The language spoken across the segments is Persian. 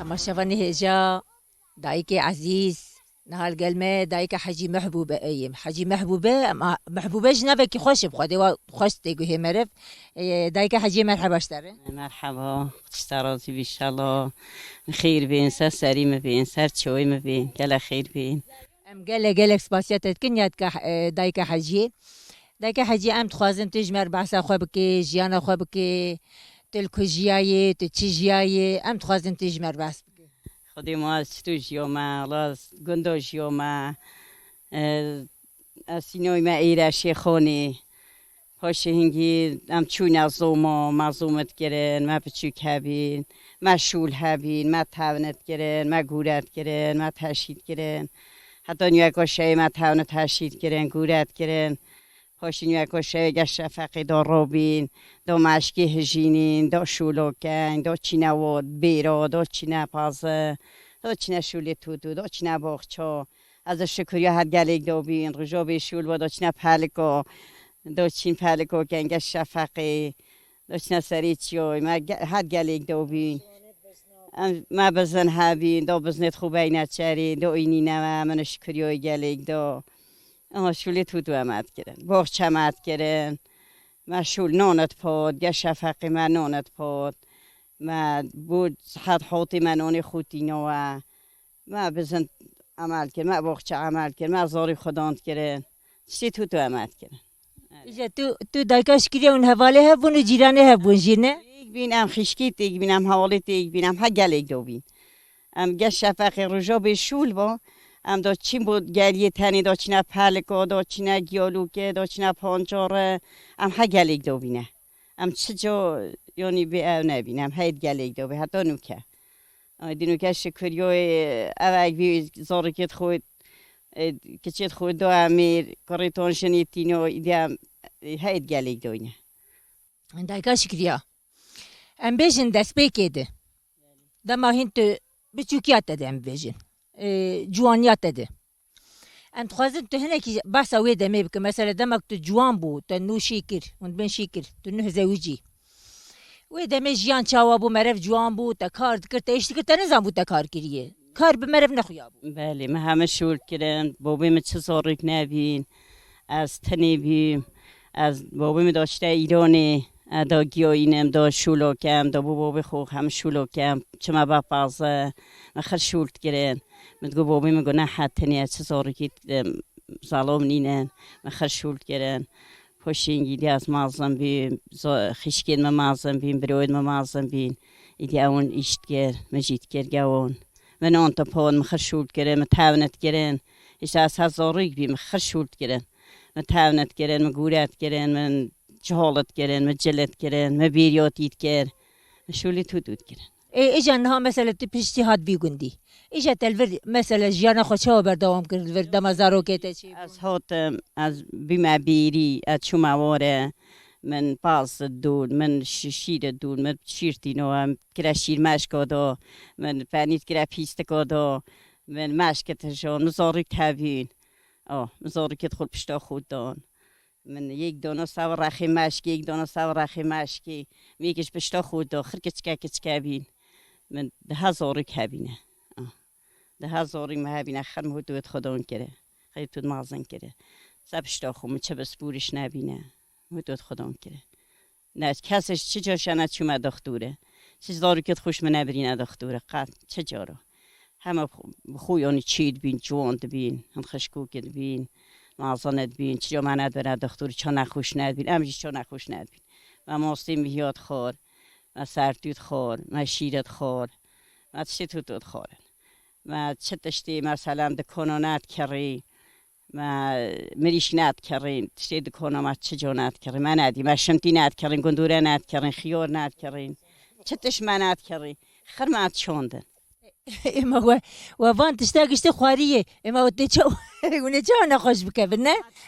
تماشاوني هجا دايكي عزيز نهار قلمه دايكا حجي محبوبة أيم حجي محبوبة جنابك خوش بخوادي وخوش تيجو هي مرف دايكا حجي مرحبا اشتري مرحبا اشترازي بإن شاء الله خير بين سر سريم بين سر شوي ما بين كلا خير بين ام قالك سباسيات كنيات دايكا حجي ام تخوازم تجمر بعسا خو بكي جيانا خو بكي تلكو جياي تچي جياي ام تخوازم تجمر بس خدي ما ستوجيو ما لاز گندوجيو ما سينوي ما ايراشي خوني هاش هنگی ام چون از ما زومت گرن ما بچوک هبین ما شول هبین ما تاونت گرن ما گورت گرن ما تشید گرن حتی نیوکاشه ما تاونت تشید گرن گورت گرن هاش نیوکاشه گشت فقی دا روبین دا مشکی هجینین دا شولوکن دا چینواد بیرا دا چینه پازه دا چینه شولی تودو دا چینه باخچا از شکری هد گلیگ دا بین رجا بی شول و دا چینه پلکا داشتیم پلکو کنگ شفقی داشتن سری چیوی ما هر گلیگ دو بین ما بزن هبین دو بزنت خوبه نچری دو اینی نمه من شکریوی گلیگ دو اما شولی تو امد کرن باخچه امد کرن ما شول نانت پاد گه شفقی ما نانت پاد ما بود حد حاطی من آنی خودی نوه ما بزن عمل کرن ما باخچه عمل کرن ما زاری خداند کرن چی تو امد کرن إذا تو دايكاش كريا ونهفالي هبون وجيراني هبون جينا بین ام خشکیت بینم حوالیت بینم ها گلیگ دو بین ام گش شفاقی رجا به شول با ام دا چین بود گلیه تنی دا چینه پلکا دا چینه گیالوکه دا چینه پانچاره ام ها گلیگ دو بینه ام چجا یعنی به او نبینم ها گلیگ دو بینه حتی نوکه دینوکه شکریوی اوک بی زارکت خود کچت خود دو امیر کاریتون شنیتینو ایدیم هایت گلیگ دوینه دايكاش كريا ام بيجن دست بيكيده دما هنتو بچوكيات ده ام بيجن جوانيات ده ام تخوازن تو هناكي باسا ويدا ميبك مثلا دمك تو جوان بو تنو شيكر وندبن شيكر تنو زوجي ويدا مي جيان چاوا بو مرف جوان بو تا کار کرد اشتی کرد نزان بو تا کار کریه کار به مرف نخویا بو بله ما همه شول کردن بابی من چه زارک نبین از تنی بیم از بابی من داشته ایرانی دا گیاینم دا شولوکم دا بابی خوب هم شولوکم چه ما با پازه ما خر شولت کردن من گو بابی من گو نه حتنی چه زارکی ظلام نینن ما خر شولت کردن پشینگی دی از مازن بیم خشکین ما مازن بیم بروید ما مازن بیم ایدی اون ایشت گر مجید گر گوان من آن تا پان مخر شولت کردن من تاونت کردن ایش از هزاریک بیم مخر شولت کردن من تاونت کردن من گورت کردن من جهالت کردن من جلت کردن من بیریاتیت کرد من شولی تو دود کردن اجا انها مثلا تبشتي هاد بيگوندي اجا تلفر مثلا جيانا خوشا بردوام کرد ور دما زاروكيتا چي از هاتم از بیم بیری از چومواره من باز دود من شیر دود من شیرتی نو کرا شیر مشکا دا من فنیت کرا پیست دا من مشکت جان مزارک تبین مزارکت خود پشتا خود دان من یک دانه سوار رخی مشکی یک دانه سوار رخی مشکی میگش پشتا خود دا خر کچکه بین من 10,000 کبینه 10,000 مهبینه خر مهدوت خداون کره خیلی تو مازن کره سبشتا خود چه بسپورش نبینه مهدوت خداون کره نه کسش چه جاشنه چومه دختوره چیز دارو که خوش من نبرینه دختوره قد چه جارو همه خویانی چید بین جواند بین هم خشکوکت بین مازنت بین چجا من نداره دختور چا نخوش ندبین امجیش چا نخوش ندبین و ماستیم بیاد خور و سرتوت خور و شیرت خور و چه توت خورن و چه تشتی مثلا دکانات کری و مریش نت کرین تشتی دکانات چجا نت کری من ندی و شمتی نت کرین گندوره نت کرین خیار نت کرین چه تش من نت کری خر من چوندن اما هو وان تشتاقشت خواریه اما و تچو اونه چه نخوش بکبر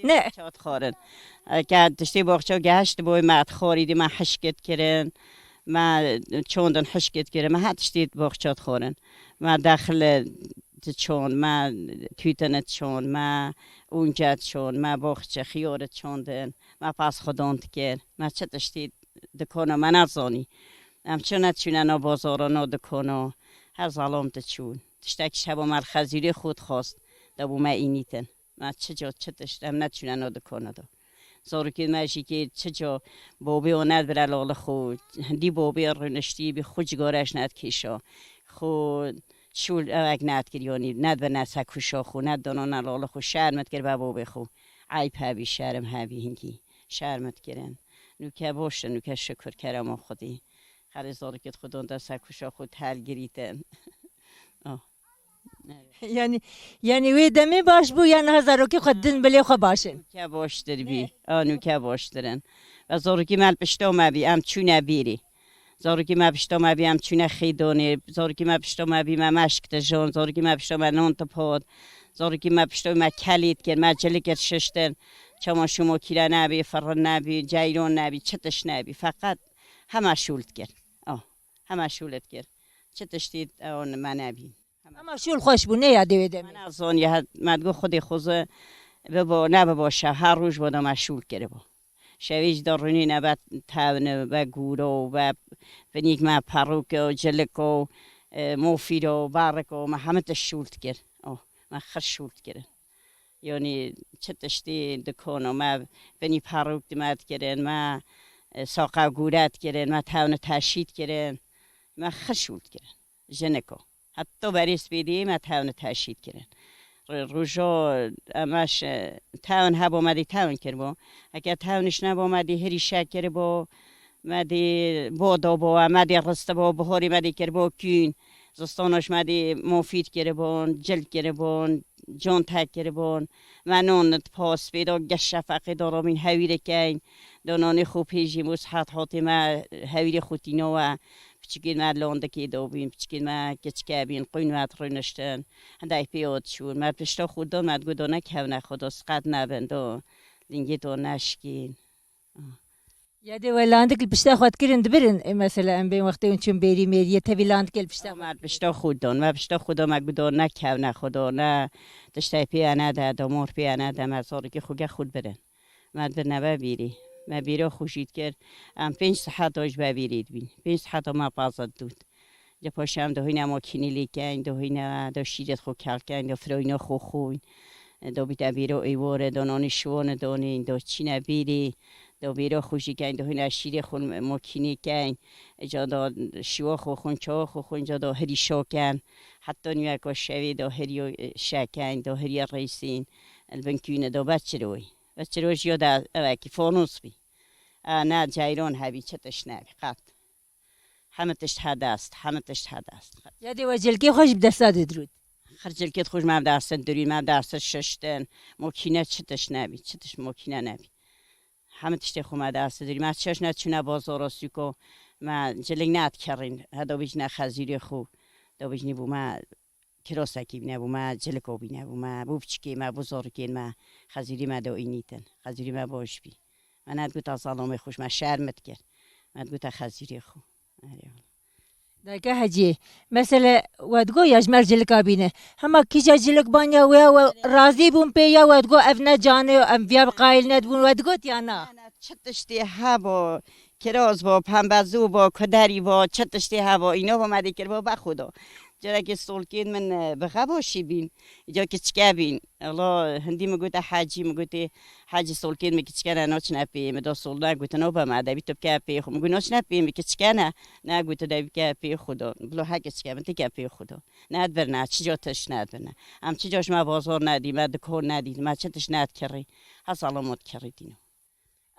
نه چات خورن که تشتی باغچه گشت بوی مات خوریدی من حشکت کرن ما چوندن حشکت کرن ما هتشتی باغچه خورن ما داخل چون ما تویتنت چون ما اونجا چون ما باغچه خیارت چوندن ما پاس خداند کرد ما چه تشتی دکانه من ازانی هم چه نتونه نا بازارا نا دکانه هر ظلام تچون تشتک شبا مال خزیری خود خواست دبو ما اینیتن ما چجا چتشتم نتونن آد کنه زارکی ماشی که چجا بابی و ند بر لال خود دی بابی رنشتی بی خوشگارش ند کیشا خود شول اگ ند کریانی ند بر نسکوشا خو ند دانان لال خو شرمت کر بابی خو عیب هبی شرم هبی هنگی شرمت کرن نوکه باشه نوکه شکر کرم خودی هر زارکت خودان در سکوشا خود هل گریتن یعنی وی دمی باش بو یعنی هزارو که خود دن بلی خو باشن که باش در بی نوکه باش درن و زارکی مال پشتا مبی ام چونه بیری زارکی ما پشتا مبی ام چونه خیدونه زارکی ما پشتا مبی ما مشک تجان زارکی ما پشتا ما نون تپاد زارکی ما پشتا ما کلید کن ما جلکت ششتن چما شما کیره نبی فرن نبی جیران نبی چتش نبی فقط همه شولت کرد همه شولت کرد چتش دید اون من نبی اما شول خوش بو نه یاده ویدم من از آن یه مدگو خودی خوزه ببا نه بباشه هر روز بادا مشغول کرده با شویج دارونی نبات تاونه و گورو و نیک ما پروک و جلک و مفید و بارک و ما همه تشولت کرد ما خرش شولت کرد یعنی چتشتی دکانو ما بنی پروک دمات کردن ما ساقه گورت کردن ما تاونه تشید کردن ما خرش شولت کرد جنکو حتی بریس بیدیم اتاون تشید کردن روزا اماش تاون هب آمدی تاون کرد با اگه تاونش نب آمدی هری شکر با مدی بادا با مدی رسته با بهاری مدی کرد با کین زستانش مدی مفید کرد با جل کرد با جان تک کرد با منون پاس بیدا گشفقه دارم این هویره کن دانانی خوب هیچی مسحت هاتی ما هویره خودینا و بچگی ما لاندکی دوبیم بچگی ما کچکه بین قینوات رنشتن هندای پیاد شور ما پشتا خودان ما گودانه که خدا سقط نبندو لینگی تو نشکین یاده ولاندک پشتا خود کردن دبرن مثلا ام بین وقتی اون چون بری میری تبی لاندکل پشتا ما پشتا خودان ما پشتا خدا ما گودانه که خدا نه تشتای پیانه ده دامور پیانه ده مزاری که خوگه خود برن ما بر نبا بیری ما بیرو خوشید کرد ام 5 ساعت آج ببیرید بین 5 ساعت ما پازد دود جا پاشم دو هینا ماکینی لیکن دو هینا دو شیرت خو کلکن دو فروینا خو خوین دو بیت بیرو ایواره دو نانی شوان دونین دو چین بیری دو بیرو خوشی کن دو هینا شیر خون ماکینی کن جا دو شوا خو خون چا خو خون جا دو هری شاکن حتی نیو اکا شوی دو هری شکن دو هری ریسین البنکونه دو بچه روی بچه روش یاد اوکی فانوس بی نه جایران هبی چتش نبی قط همه تشت هدست همه تشت هدست یاده و جلکی خوش بدستاد درود خرجلکت خوش ما درست داری ما درست ششتن ماکینه چتش نبی چتش ماکینه نبی همه تشت خو ما درست داری ما چش نتونه بازار آسیکو ما جلگ نت کردین هدا بیش نخزیری خو دا بیش نبود ما کراسکی بینه ما جلکو بینه ما بوبچکی ما بزرگین ما خزیری ما دو اینیتن خزیری ما باش بی من ندگوت از سلام خوش ما شرمت کرد من ندگوت خزیری خو داگه هجی مثلا ودگو یجمر جلکا بینه همه کیجا جلک بانیا و راضی بون پیا ودگو افنا جانه ام ویا قایل ندبون ودگوت یا نه چتشتی هوا کراز با پنبزو با کدری با چتشتی هوا اینا با مدی کرد با بخدا جرا که سولکین من بخواشی بین جا که چکه بین الله هندی مگوته حاجی مگوته حاجی سولکین میگه چکه نه ناچ نپی مدا سول نگوته نو با مدی تو که پی خو مگو ناچ نپی میگه چکه نه نگوته دبی که پی خدا بلو حق چکه من که پی خدا ند برنه چی جا تش ند برنه ام چی جاش ما بازار ندی ما دکور ندی ما چتش ند کری حسالمات کردینو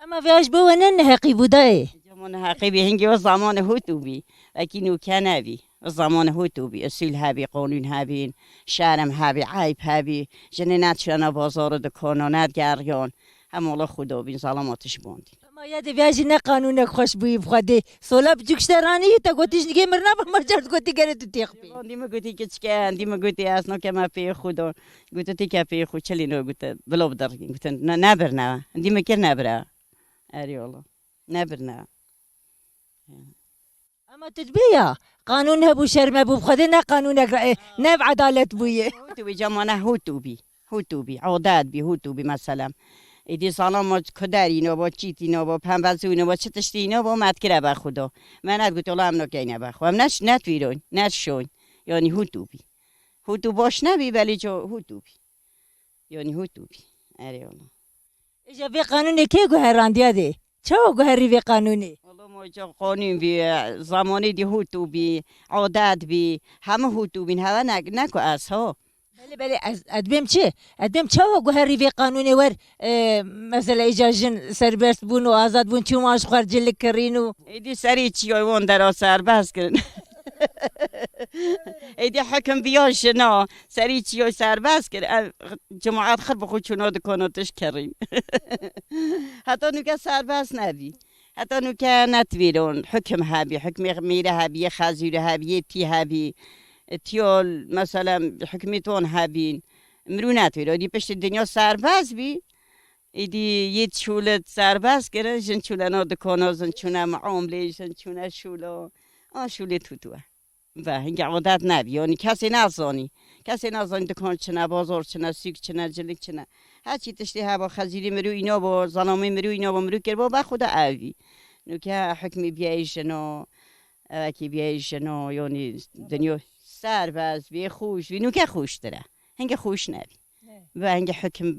اما ویاش بو نه حقی بوده زمان حقی به هنگی و زمان هوتو بی لكن كان بي زمان هوتو بي اصول هبي قانون هبين شرم هبي عیب هبي جنینات شنا بازار دکانانات گریان هم الله خدا بین سلاماتش باندی اما یاد ویاش نه قانون خوش بوی بخوده سولاب جوکشترانی تا گوتیش دیگه مرنا با مرجرد گوتی گره تو تیخ بی باندی مگوتی که چکه اندی مگوتی اصلا که ما پی خدا گوته تی که پی خود چلی نو گوته بلا بدرگین گوته نبر نه اندی مکر نبره اری الله نبر نه اما تدبیا قانون هبو شرم هبو بخوده نه قانون نه عدالت بویه هوتو بی جمانه هوتو بی عادت بی هوتو بی مثلا ایدی سلامت کدری نو با چیتی نو با پنبزو نو با چتشتی نو با مدکره با خدا من اد گوت الله هم نکنه با خو هم نش نتویرون نشون یعنی هوتو بی هوتو باش نبی ولی جو هوتو بی یعنی هوتو بی آره والله اجا به قانون کی گوهراندیا ده چه گوهری به قانونی والله ما جا قانون بی زمانی دی هوتو بی عادت بی همه هوتو بین هوا نکو از ها بله از ادبیم چه گوهری به قانونی ور مثلا اجا جن سربست بون و آزاد بون چون ماش خرجلک کرینو ایدی سری چی وان در سربست کردن ایدی حکم بیاش نه سری چی سربست کرد جماعت خر بخود چونا دکاناتش کریم حتی نوکه سربست نبی حتی نوکه نتویرون حکم هبی حکم میره هبی خزیر هبی تی هبی تیال مثلا حکمیتون هبین مرو نتویره ایدی پشت دنیا سربست بی ایدی یه چولت سربست کرد جن چولنا دکانا زن چونه معامله جن چونه شولا شوله توتوه و هنگه عادت نبی یعنی کسی نزانی دکان چنه بازار چنه سیک چنه جلک چنه هرچی تشتی هوا خزیری مرو اینا با زنامه مرو اینا با مرو کرد با خدا اوی نو که حکمی بیایی جنا اکی بیایی جنا یعنی دنیا سربست بی خوش بی نو که خوش داره هنگه خوش نبی و هنگه حکم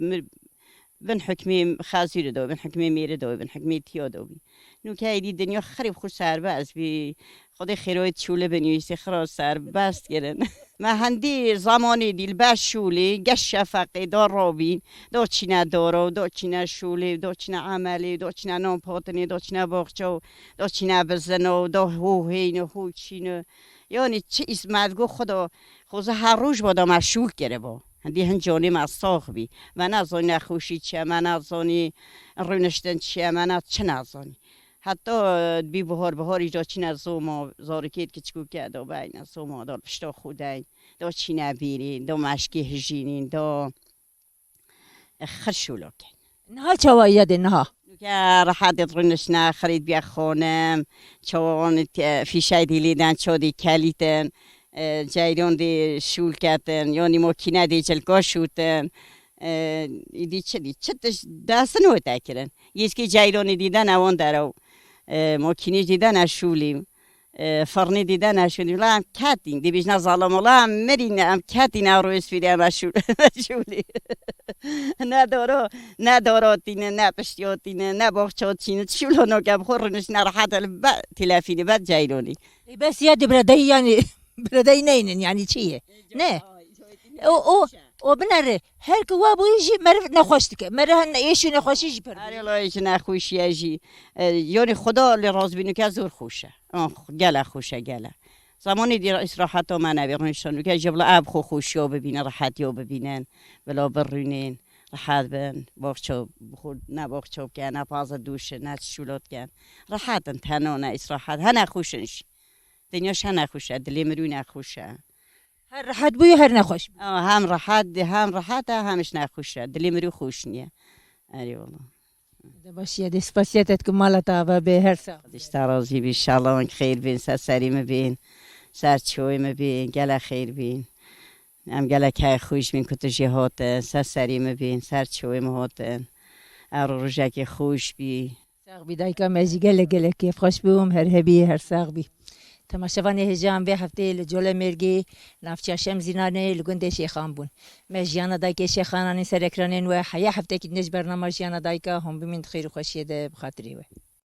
بن حکمی خازیر دو بن حکمی میره دو بن حکمی تیا دو بی نو که ایدی دنیا خریب خوش سربست بی خود خیروی چوله بنویسی خراز سربست گرن ما هندی زمانی دیل بش شولی گش شفقی دار رابین دو چینه دارو دو چینه شولی دو چینه عملی دو چینه نامپاتنی دو چینه باغچو دو چینه بزنو دو هوهین و هو چینه یعنی چه اسمت گو خدا خوزه هر روز بادا مشوک گره با هندی هنجانی مساق بی من نزانی نخوشی چیه من نزانی رونشتن چیه من چه نزانی حتی بی بهار ایجا چین زوما زارکیت که چکو کرده و بین زوما دار پشتا خودین دا چین بیرین دا مشکی هجینین دا خرشولا کن نها چوا یاده نها که راحت رونش نه خرید بیا خانم چوان فیشه دیلیدن چودی کلیتن جایران دی شول کردن یعنی ماکینه دی جلگاه شوتن ایدی چه دست نوته کرن یکی جایرانی دیدن اوان درو ماکینی دیدن اشولیم فرنی دیدن اشولیم لام کاتین دی بیش نزالم لام مرین ام کاتین رو اسفیریم اشولی نداراتینه نه پشتیاتینه نه باغچاتینه شولو نگم خورنش نراحت تلفینی بعد جایرانی بس یاد برادایی یعنی برادایی نینن یعنی چیه نه او بنره هر که وابویجی مره نخوشت که مره ایشو نخوشیجی پر آره لایش نخوشی اجی یعنی خدا لراز بینو که زور خوشه گله خوشه گله زمانی دیر استراحت ها من نبیرنشان که جبل اب خوشی ها ببینن راحتی ها ببینن ولا برونین راحت بن باغچه خود نه باغچه که نه پاز دوشه نه شولات کن راحتن تنها نه استراحت ها نخوشنش دنیاش ها نخوشه دلی مرو نخوشه هر راحت بوی هر نخوش هم راحت همش نخوشه دلی مرو خوش نیه آره والله باش یاد اسپاسیتت که مالتا و به هر سا اشترازی بی شالان خیر بین سری مبین سر چوی مبین گله خیر بین هم گله که خوش بین کت جهات سری مبین سر چوی مهاتن روزه که خوش بی ساق بی دایکا مجی گله کیف خوش بوم هر هبی هر ساق بی تماشاوان هجام به هفته لجوله مرگی نافچاشم زینانه لگنده شیخان بون مجیانا دایک شیخانانی سر اکرانین و حیا هفته که نج برنامه جیانا دایکا هم بمین خیر و خوشیه ده بخاطری و